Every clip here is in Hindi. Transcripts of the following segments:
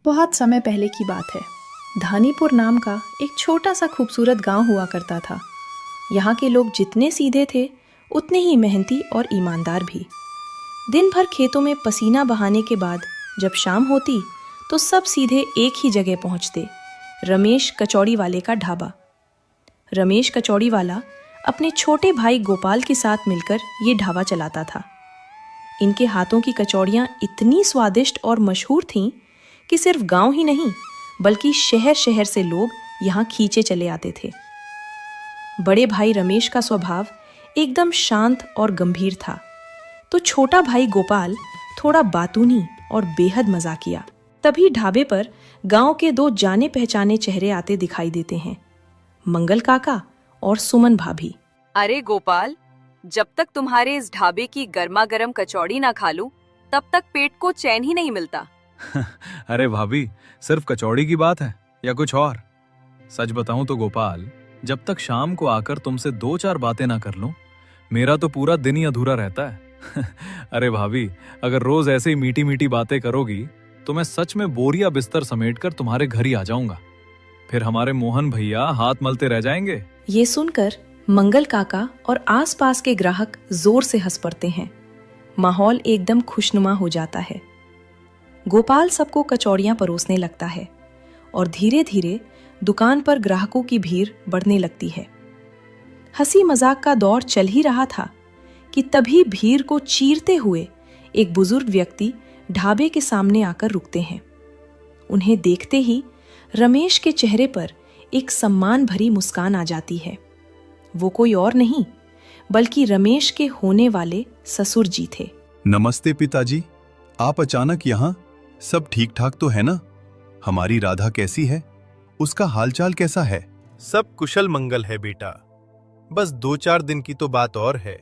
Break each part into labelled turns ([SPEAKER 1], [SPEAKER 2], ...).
[SPEAKER 1] बहुत समय पहले की बात है। धानीपुर नाम का एक छोटा सा खूबसूरत गांव हुआ करता था। यहाँ के लोग जितने सीधे थे उतने ही मेहनती और ईमानदार भी। दिन भर खेतों में पसीना बहाने के बाद जब शाम होती तो सब सीधे एक ही जगह पहुँचते, रमेश कचौड़ी वाले का ढाबा। रमेश कचौड़ी वाला अपने छोटे भाई गोपाल के साथ मिलकर ये ढाबा चलाता था। इनके हाथों की कचौड़ियाँ इतनी स्वादिष्ट और मशहूर थीं कि सिर्फ गांव ही नहीं बल्कि शहर शहर से लोग यहाँ खींचे चले आते थे। बड़े भाई रमेश का स्वभाव एकदम शांत और गंभीर था, तो छोटा भाई गोपाल थोड़ा बातूनी और बेहद मजाकिया। तभी ढाबे पर गांव के दो जाने पहचाने चेहरे आते दिखाई देते हैं, मंगल काका और सुमन भाभी।
[SPEAKER 2] अरे गोपाल, जब तक तुम्हारे इस ढाबे की गर्मा गर्म कचौड़ी ना खा लूं, तब तक पेट को चैन ही नहीं मिलता।
[SPEAKER 3] अरे भाभी, सिर्फ कचौड़ी की बात है या कुछ और? सच बताऊं तो गोपाल, जब तक शाम को आकर तुमसे दो चार बातें ना कर लूं, मेरा तो पूरा दिन ही अधूरा रहता है। अरे भाभी, अगर रोज ऐसे ही मीठी मीठी बातें करोगी तो मैं सच में बोरिया बिस्तर समेटकर तुम्हारे घर ही आ जाऊंगा। फिर हमारे मोहन भैया हाथ मलते रह जाएंगे।
[SPEAKER 1] ये सुनकर मंगल काका और आसपास के ग्राहक जोर से हंस पड़ते हैं। माहौल एकदम खुशनुमा हो जाता है। गोपाल सबको कचौड़ियां परोसने लगता है और धीरे धीरे दुकान पर ग्राहकों की भीड़ बढ़ने लगती है। हंसी मजाक का दौर चल ही रहा था कि तभी भीड़ को चीरते हुए एक बुजुर्ग व्यक्ति ढाबे के सामने आकर रुकते हैं। उन्हें देखते ही रमेश के चेहरे पर एक सम्मान भरी मुस्कान आ जाती है। वो कोई और नहीं बल्कि रमेश के होने वाले ससुर जी थे।
[SPEAKER 4] नमस्ते पिताजी, आप अचानक यहाँ? सब ठीक ठाक तो है ना? हमारी राधा कैसी है? उसका हालचाल कैसा है?
[SPEAKER 5] सब कुशल मंगल है बेटा। बस 2-4 दिन की तो बात और है,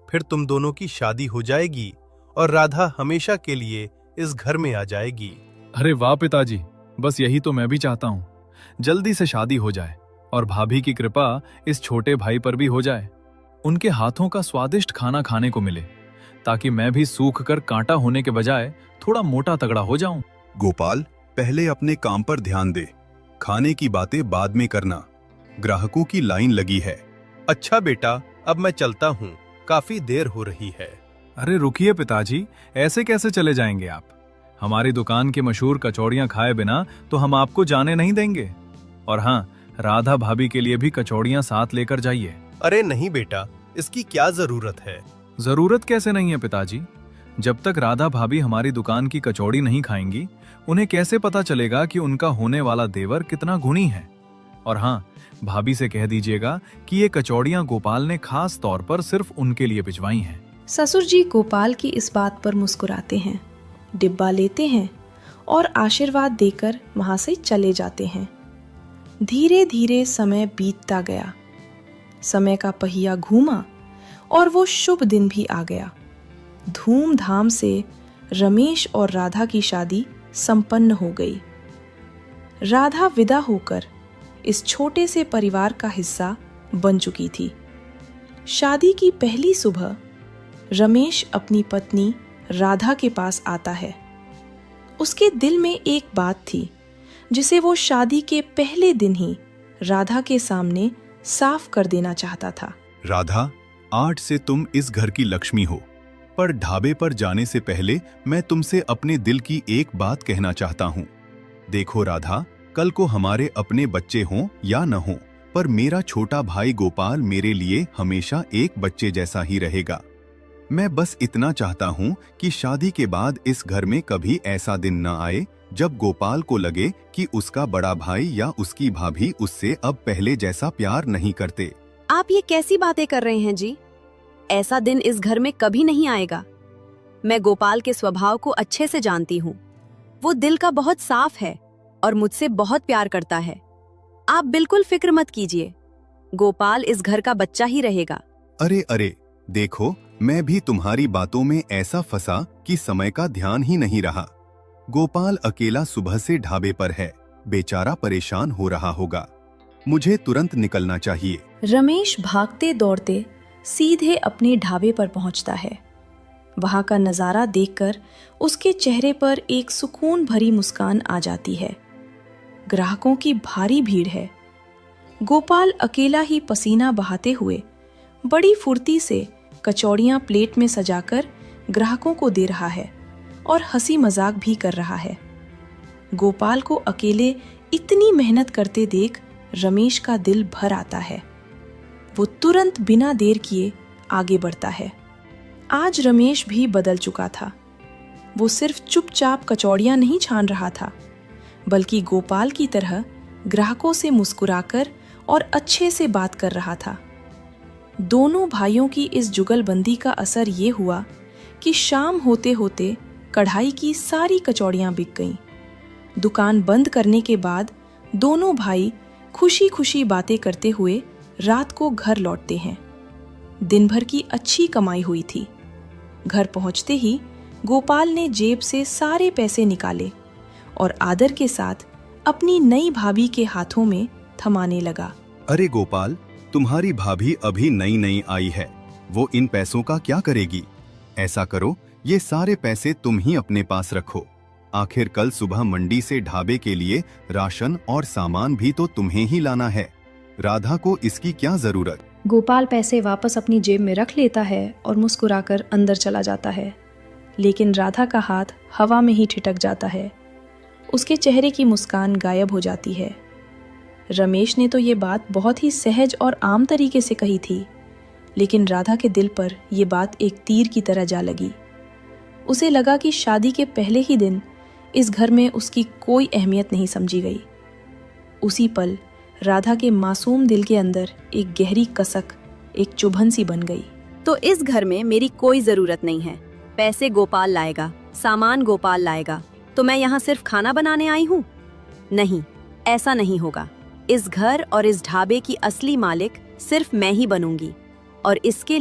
[SPEAKER 5] फिर तुम दोनों की शादी हो जाएगी और राधा हमेशा के लिए इस घर में आ जाएगी।
[SPEAKER 3] अरे वाह पिताजी, बस यही तो मैं भी चाहता हूँ। जल्दी से शादी हो जाए और भाभी की कृपा इस छोटे भाई पर भी हो जाए। उनके हाथों का स्वादिष्ट खाना खाने को मिले ताकि मैं भी सूख कर कांटा होने के बजाय थोड़ा मोटा तगड़ा हो जाऊं।
[SPEAKER 4] गोपाल, पहले अपने काम पर ध्यान दे। खाने की बातें बाद में करना। ग्राहकों की लाइन लगी है।
[SPEAKER 5] अच्छा बेटा, अब मैं चलता हूँ, काफी देर हो रही है।
[SPEAKER 3] अरे रुकिए पिताजी, ऐसे कैसे चले जाएंगे आप? हमारी दुकान की मशहूर कचौड़ियां खाए बिना तो हम आपको जाने नहीं देंगे। और हाँ, राधा भाभी के लिए भी कचौड़ियां साथ लेकर जाइए।
[SPEAKER 5] अरे नहीं बेटा, इसकी क्या जरूरत है?
[SPEAKER 3] जरूरत कैसे नहीं है पिताजी? जब तक राधा भाभी हमारी दुकान की कचौड़ी नहीं खाएंगी, उन्हें कैसे पता चलेगा कि उनका होने वाला देवर कितना गुणी है? और हाँ, भाभी से कह दीजिएगा कि ये कचौड़ियां गोपाल ने खास तौर पर सिर्फ उनके लिए भिजवाई हैं।
[SPEAKER 1] ससुर जी गोपाल की इस बात पर मुस्कुराते हैं, डिब्बा लेते हैं और आशीर्वाद देकर वहां से चले जाते हैं। धीरे धीरे समय बीतता गया। समय का पहिया घूमा और वो शुभ दिन भी आ गया। धूमधाम से रमेश और राधा की शादी संपन्न हो गई। राधा विदा होकर इस छोटे से परिवार का हिस्सा बन चुकी थी। शादी की पहली सुबह रमेश अपनी पत्नी राधा के पास आता है। उसके दिल में एक बात थी जिसे वो शादी के पहले दिन ही राधा के सामने साफ कर देना चाहता था।
[SPEAKER 4] राधा, आज से तुम इस घर की लक्ष्मी हो, पर ढाबे पर जाने से पहले मैं तुमसे अपने दिल की एक बात कहना चाहता हूँ। देखो राधा, कल को हमारे अपने बच्चे हों या न हों, पर मेरा छोटा भाई गोपाल मेरे लिए हमेशा एक बच्चे जैसा ही रहेगा। मैं बस इतना चाहता हूँ कि शादी के बाद इस घर में कभी ऐसा दिन न आए जब गोपाल को लगे कि उसका बड़ा भाई या उसकी भाभी उससे अब पहले जैसा प्यार नहीं करते।
[SPEAKER 2] आप ये कैसी बातें कर रहे हैं जी? ऐसा दिन इस घर में कभी नहीं आएगा। मैं गोपाल के स्वभाव को अच्छे से जानती हूँ। वो दिल का बहुत साफ है और मुझसे बहुत प्यार करता है। आप बिल्कुल फिक्र मत कीजिए, गोपाल इस घर का बच्चा ही रहेगा।
[SPEAKER 4] अरे अरे, देखो, मैं भी तुम्हारी बातों में ऐसा फंसा कि समय का ध्यान ही नहीं रहा। गोपाल अकेला सुबह से ढाबे पर है, बेचारा परेशान हो रहा होगा। मुझे तुरंत निकलना चाहिए।
[SPEAKER 1] रमेश भागते दौड़ते सीधे अपने ढाबे पर पहुंचता है। वहां का नज़ारा देखकर उसके चेहरे पर एक सुकून भरी मुस्कान आ जाती है। ग्राहकों की भारी भीड़ है। गोपाल अकेला ही पसीना बहाते हुए बड़ी फुर्ती से कचौड़ियां प्लेट में सजाकर ग्राहकों को दे रहा है और हंसी मजाक भी कर रहा है। गोपाल को अकेले इतनी मेहनत करते देख रमेश का दिल भर आता है। वो तुरंत बिना देर किए आगे बढ़ता है। आज रमेश भी बदल चुका था। वो सिर्फ चुपचाप कचौड़ियां नहीं छान रहा था, बल्कि गोपाल की तरह ग्राहकों से मुस्कुराकर और अच्छे से बात कर रहा था। दोनों भाइयों की इस जुगलबंदी का असर ये हुआ कि शाम होते होते कढ़ाई की सारी कचौड़ियां बिक गईं। दुकान बंद करने के बाद दोनों भाई खुशी खुशी बातें करते हुए रात को घर लौटते हैं। दिन भर की अच्छी कमाई हुई थी। घर पहुंचते ही गोपाल ने जेब से सारे पैसे निकाले और आदर के साथ अपनी नई भाभी के हाथों में थमाने लगा।
[SPEAKER 4] अरे गोपाल, तुम्हारी भाभी अभी नई नई आई है, वो इन पैसों का क्या करेगी? ऐसा करो, ये सारे पैसे तुम ही अपने पास रखो। आखिर कल सुबह मंडी से ढाबे के लिए राशन और सामान भी तो तुम्हें ही लाना है। राधा को इसकी क्या जरूरत?
[SPEAKER 1] गोपाल पैसे वापस अपनी जेब में रख लेता है और मुस्कुराकर अंदर चला जाता है, लेकिन राधा का हाथ हवा में ही ठिठक जाता है। उसके चेहरे की मुस्कान गायब हो जाती है। रमेश ने तो ये बात बहुत ही सहज और आम तरीके से कही थी, लेकिन राधा के दिल पर यह बात एक तीर की तरह जा लगी। उसे लगा कि शादी के पहले ही दिन इस घर में उसकी कोई अहमियत नहीं समझी गई। उसी पल राधा के मासूम दिल के अंदर एक गहरी कसक, एक चुभन सी बन गई।
[SPEAKER 2] तो इस घर में मेरी कोई जरूरत नहीं है। पैसे गोपाल लाएगा, सामान गोपाल लाएगा, तो मैं यहाँ सिर्फ खाना बनाने आई हूँ? नहीं, ऐसा नहीं होगा। इस घर और इस ढाबे की असली मालिक सिर्फ मैं ही बनूंगी, और इसके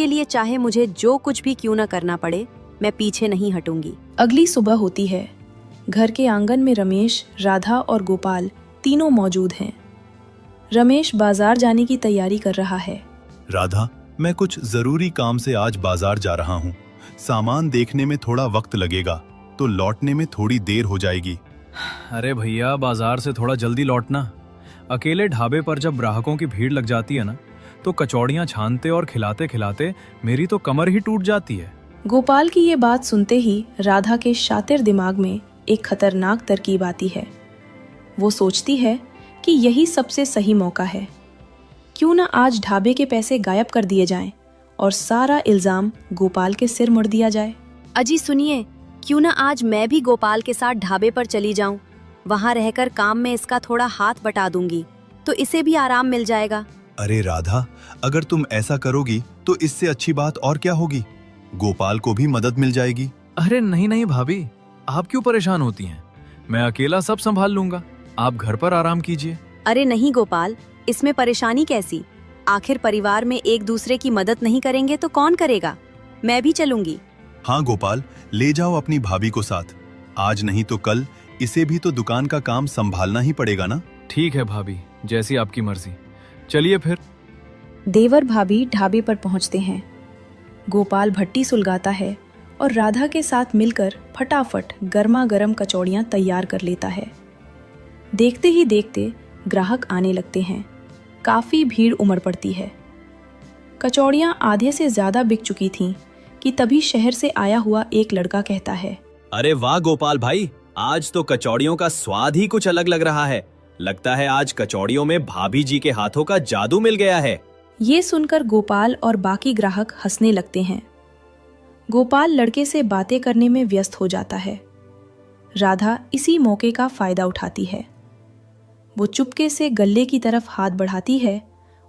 [SPEAKER 2] लिए चाहे मुझे जो कुछ भी क्यों न करना पड़े, मैं पीछे नहीं हटूंगी।
[SPEAKER 1] अगली सुबह होती है। घर के आंगन में रमेश, राधा और गोपाल तीनों मौजूद हैं। रमेश बाजार जाने की तैयारी कर रहा है।
[SPEAKER 4] राधा, मैं कुछ जरूरी काम से आज बाजार जा रहा हूँ। सामान देखने में थोड़ा वक्त लगेगा, तो लौटने में थोड़ी देर हो जाएगी।
[SPEAKER 3] अरे भैया, बाजार से थोड़ा जल्दी लौटना। अकेले ढाबे पर जब ग्राहकों की भीड़ लग जाती है ना, तो कचौड़ियां छानते और खिलाते खिलाते मेरी तो कमर ही टूट जाती है।
[SPEAKER 1] गोपाल की ये बात सुनते ही राधा के शातिर दिमाग में एक खतरनाक तरकीब आती है। वो सोचती है कि यही सबसे सही मौका है। क्यों ना आज ढाबे के पैसे गायब कर दिए जाएं और सारा इल्जाम गोपाल के सिर मुड़ दिया जाए।
[SPEAKER 2] अजी सुनिए, क्यों ना आज मैं भी गोपाल के साथ ढाबे पर चली जाऊं। वहां रहकर काम में इसका थोड़ा हाथ बटा दूंगी, तो इसे भी आराम मिल जाएगा।
[SPEAKER 4] अरे राधा, अगर तुम ऐसा करोगी तो इससे अच्छी बात और क्या होगी? गोपाल को भी मदद मिल जाएगी।
[SPEAKER 3] अरे नहीं नहीं भाभी, आप क्यों परेशान होती हैं? मैं अकेला सब संभाल लूंगा। आप घर पर आराम कीजिए।
[SPEAKER 2] अरे नहीं गोपाल, इसमें परेशानी कैसी? आखिर परिवार में एक दूसरे की मदद नहीं करेंगे तो कौन करेगा? मैं भी चलूंगी।
[SPEAKER 4] हाँ गोपाल, ले जाओ अपनी भाभी को साथ। आज नहीं तो कल इसे भी तो दुकान का काम संभालना ही पड़ेगा ना।
[SPEAKER 3] ठीक है भाभी, जैसी आपकी मर्जी। चलिए फिर।
[SPEAKER 1] देवर भाभी ढाबे पर पहुंचते हैं। गोपाल भट्टी सुलगाता है और राधा के साथ मिलकर फटाफट गर्मा गर्म कचौड़ियां तैयार कर लेता है। देखते ही देखते ग्राहक आने लगते हैं। काफी भीड़ उमड़ पड़ती है। कचौड़ियां आधे से ज्यादा बिक चुकी थीं कि तभी शहर से आया हुआ एक लड़का कहता है,
[SPEAKER 6] अरे वाह गोपाल भाई, आज तो कचौड़ियों का स्वाद ही कुछ अलग लग रहा है। लगता है आज कचौड़ियों में भाभी जी के हाथों का जादू मिल गया है।
[SPEAKER 1] ये सुनकर गोपाल और बाकी ग्राहक हंसने लगते हैं। गोपाल लड़के से बातें करने में व्यस्त हो जाता है। राधा इसी मौके का फायदा उठाती है। वो चुपके से गल्ले की तरफ हाथ बढ़ाती है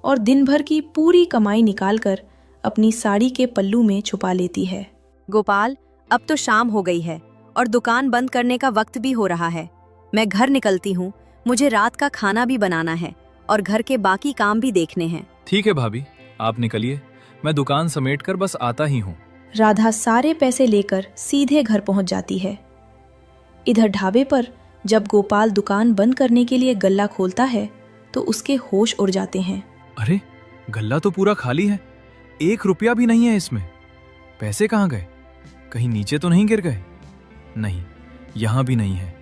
[SPEAKER 1] और दिन भर की पूरी कमाई निकालकर अपनी साड़ी के पल्लू में छुपा लेती है।
[SPEAKER 2] गोपाल, अब तो शाम हो गई है और दुकान बंद करने का वक्त भी हो रहा है। मैं घर निकलती हूँ। मुझे रात का खाना भी बनाना है और घर के बाकी काम भी देखने हैं।
[SPEAKER 3] ठीक है भाभी, आप निकलिए। मैं दुकान समेट कर बस आता ही हूँ।
[SPEAKER 1] राधा सारे पैसे लेकर सीधे घर पहुंच जाती है। इधर ढाबे पर जब गोपाल दुकान बंद करने के लिए गल्ला खोलता है तो उसके होश उड़ जाते हैं।
[SPEAKER 3] अरे, गल्ला तो पूरा खाली है। 1 रुपया भी नहीं है इसमें। पैसे कहाँ गए? कहीं नीचे तो नहीं गिर गए? नहीं, यहां भी नहीं है।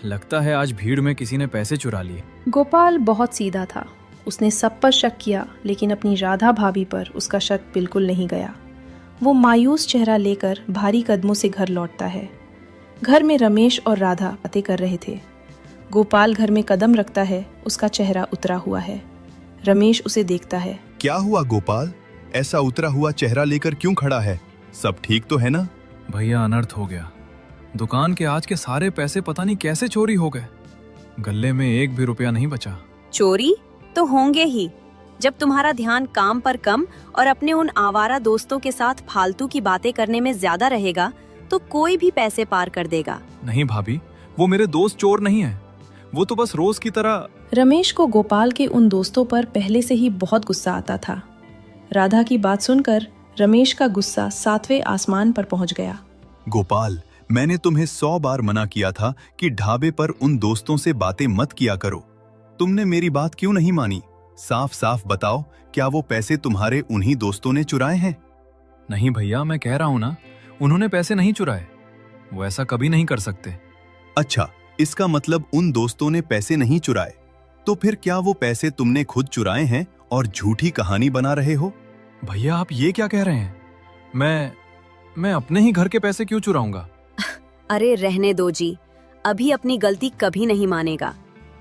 [SPEAKER 3] लगता है आज भीड़ में किसी ने पैसे चुरा लिए।
[SPEAKER 1] गोपाल बहुत सीधा था। उसने सब पर शक किया, लेकिन अपनी राधा भाभी पर उसका शक बिल्कुल नहीं गया। वो मायूस चेहरा लेकर भारी कदमों से घर लौटता है। घर में रमेश और राधा बातें कर रहे थे। गोपाल घर में कदम रखता है, उसका चेहरा उतरा हुआ है। रमेश उसे देखता है।
[SPEAKER 4] क्या हुआ गोपाल, ऐसा उतरा हुआ चेहरा लेकर क्यों खड़ा है? सब ठीक तो है ना?
[SPEAKER 3] भैया अनर्थ हो गया। दुकान के आज के सारे पैसे पता नहीं कैसे चोरी हो गए। गले में एक भी रुपया नहीं बचा।
[SPEAKER 2] चोरी तो होंगे ही। जब तुम्हारा ध्यान काम पर कम और अपने उन आवारा दोस्तों के साथ फालतू की बातें करने में ज्यादा रहेगा तो कोई भी पैसे पार कर देगा।
[SPEAKER 3] नहीं भाभी, वो मेरे दोस्त चोर नहीं है। वो तो बस रोज की तरह।
[SPEAKER 1] रमेश को गोपाल के उन दोस्तों पर पहले से ही बहुत गुस्सा आता था। राधा की बात सुनकर रमेश का गुस्सा 7वें आसमान पर पहुंच गया।
[SPEAKER 4] गोपाल, मैंने तुम्हें 100 बार मना किया था कि ढाबे पर उन दोस्तों से बातें मत किया करो। तुमने मेरी बात क्यों नहीं मानी? साफ साफ बताओ, क्या वो पैसे तुम्हारे उन्हीं दोस्तों ने चुराए हैं?
[SPEAKER 3] नहीं भैया, मैं कह रहा हूं ना, उन्होंने पैसे नहीं चुराए। वो ऐसा कभी नहीं कर सकते।
[SPEAKER 4] अच्छा, इसका मतलब उन दोस्तों ने पैसे नहीं चुराए। तो फिर क्या वो पैसे तुमने खुद चुराए हैं और झूठी कहानी बना रहे हो?
[SPEAKER 3] भैया आप ये क्या कह रहे हैं? मैं अपने ही घर के पैसे क्यों चुराऊंगा?
[SPEAKER 2] अरे रहने दो जी, अभी अपनी गलती कभी नहीं मानेगा।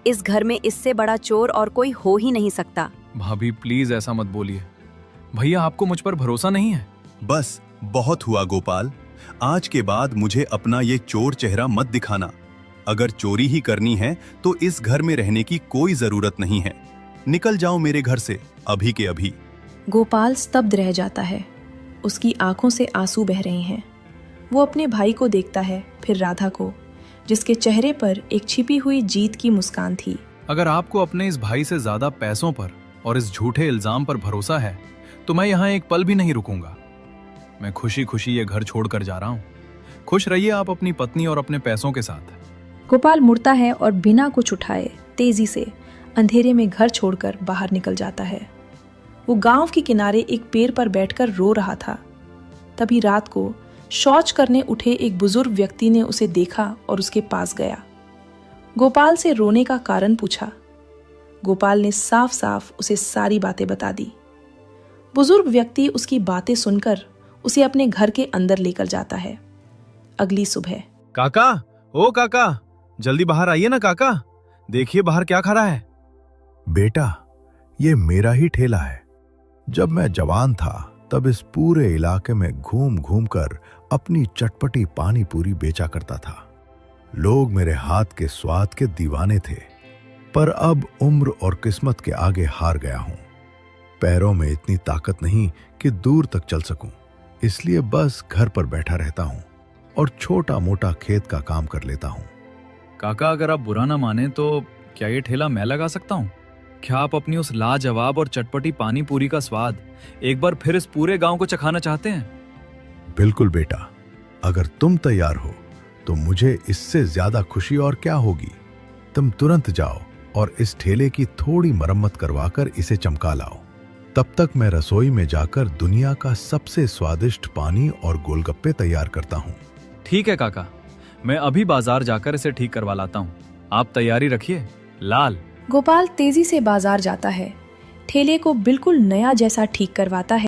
[SPEAKER 2] इस घर में इससे बड़ा चोर और कोई हो ही नहीं सकता।
[SPEAKER 3] भाभी प्लीज ऐसा मत बोलिए। भैया आपको मुझ पर भरोसा नहीं है?
[SPEAKER 4] बस बहुत हुआ गोपाल, आज के बाद मुझे अपना ये चोर चेहरा मत दिखाना। अगर चोरी ही करनी है तो इस घर में रहने की कोई जरूरत नहीं है। निकल जाओ मेरे घर से अभी के अभी।
[SPEAKER 1] गोपाल स्तब्ध रह जाता है। उसकी आंखों से आंसू बह रहे हैं। वो अपने भाई को देखता है, फिर राधा को, जिसके चेहरे पर एक छिपी हुई जीत की मुस्कान थी।
[SPEAKER 3] अगर आपको अपने इस भाई से ज्यादा पैसों पर और इस झूठे इल्जाम पर भरोसा है तो मैं यहाँ एक पल भी नहीं रुकूंगा। मैं खुशी खुशी ये घर छोड़कर जा रहा हूँ। खुश रहिए आप अपनी पत्नी और अपने पैसों के साथ।
[SPEAKER 1] गोपाल मुड़ता है और बिना कुछ उठाए तेजी से अंधेरे में घर छोड़कर बाहर निकल जाता है। वो गांव के किनारे एक पेड़ पर बैठकर रो रहा था। तभी रात को शौच करने उठे एक बुजुर्ग व्यक्ति ने उसे देखा और उसके पास गया। गोपाल से रोने का कारण पूछा। गोपाल ने साफ साफ उसे सारी बातें बता दी। बुजुर्ग व्यक्ति उसकी बातें सुनकर उसे अपने घर के अंदर लेकर जाता है। अगली सुबह।
[SPEAKER 3] काका, ओ काका, जल्दी बाहर आइए ना काका। देखिए बाहर क्या खड़ा है।
[SPEAKER 7] बेटा, ये मेरा ही ठेला है। जब मैं जवान था तब इस पूरे इलाके में घूम घूम कर अपनी चटपटी पानी पूरी बेचा करता था। लोग मेरे हाथ के स्वाद के दीवाने थे, पर अब उम्र और किस्मत के आगे हार गया हूं। पैरों में इतनी ताकत नहीं कि दूर तक चल सकूं, इसलिए बस घर पर बैठा रहता हूं और छोटा मोटा खेत का काम कर लेता हूं।
[SPEAKER 3] काका अगर आप बुरा ना माने तो क्या ये ठेला मैं लगा सकता हूँ? क्या आप अपनी उस लाजवाब और चटपटी पानी पूरी का स्वाद एक बार फिर इस पूरे गांव को चखाना चाहते हैं?
[SPEAKER 7] बिल्कुल बेटा, अगर तुम तैयार हो तो मुझे इससे ज्यादा खुशी और क्या होगी। तुम तुरंत जाओ और इस ठेले की थोड़ी मरम्मत करवाकर इसे चमका लाओ। तब तक मैं रसोई में जाकर दुनिया का सबसे स्वादिष्ट पानी और गोलगप्पे तैयार करता हूँ।
[SPEAKER 3] ठीक है काका, मैं अभी बाजार जाकर इसे ठीक करवा लाता हूँ। आप तैयारी रखिए। लाल।
[SPEAKER 1] गोपाल तेजी से बाजार जाता है, ठेले को बिल्कुल नया जैसा ठीक करवाता है।